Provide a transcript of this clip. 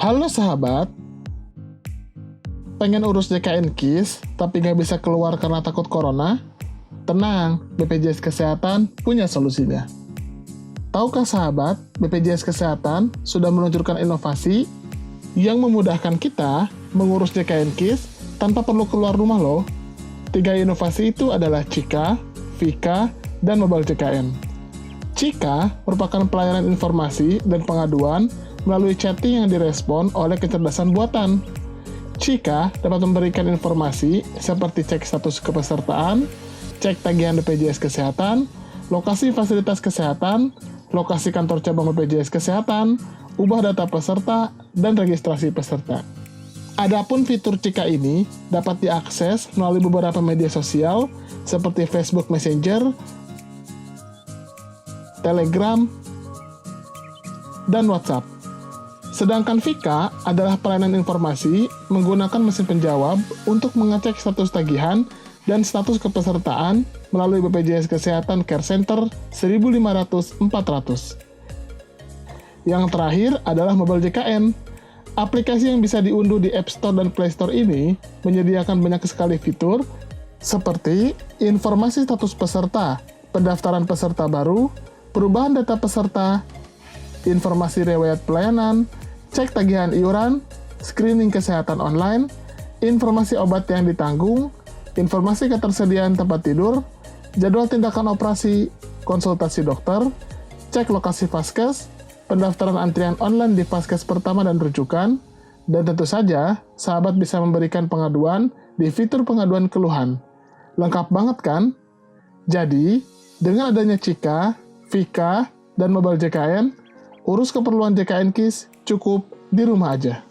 Halo sahabat, pengen urus JKN KIS tapi nggak bisa keluar karena takut corona? Tenang, BPJS Kesehatan punya solusinya. Tahukah sahabat, BPJS Kesehatan sudah meluncurkan inovasi yang memudahkan kita mengurus JKN KIS tanpa perlu keluar rumah loh. 3 inovasi itu adalah Cika, Vika, dan Mobile JKN. Cika merupakan pelayanan informasi dan pengaduan melalui chatting yang direspon oleh kecerdasan buatan. Cika dapat memberikan informasi seperti cek status kepesertaan, cek tagihan BPJS Kesehatan, lokasi fasilitas kesehatan, lokasi kantor cabang BPJS Kesehatan, ubah data peserta, dan registrasi peserta. Adapun fitur Cika ini dapat diakses melalui beberapa media sosial seperti Facebook Messenger, Telegram, dan WhatsApp. Sedangkan Vika adalah pelayanan informasi menggunakan mesin penjawab untuk mengecek status tagihan dan status kepesertaan melalui BPJS Kesehatan Care Center 1500-400. Yang terakhir adalah Mobile JKN. Aplikasi yang bisa diunduh di App Store dan Play Store ini menyediakan banyak sekali fitur seperti informasi status peserta, pendaftaran peserta baru, perubahan data peserta, informasi riwayat pelayanan, cek tagihan iuran, screening kesehatan online, informasi obat yang ditanggung, informasi ketersediaan tempat tidur, jadwal tindakan operasi, konsultasi dokter, cek lokasi vaskes, pendaftaran antrian online di vaskes pertama dan rujukan, dan tentu saja sahabat bisa memberikan pengaduan di fitur pengaduan keluhan. Lengkap banget kan? Jadi, dengan adanya Cika, Vika, dan Mobile JKN, urus keperluan JKN KIS cukup di rumah aja.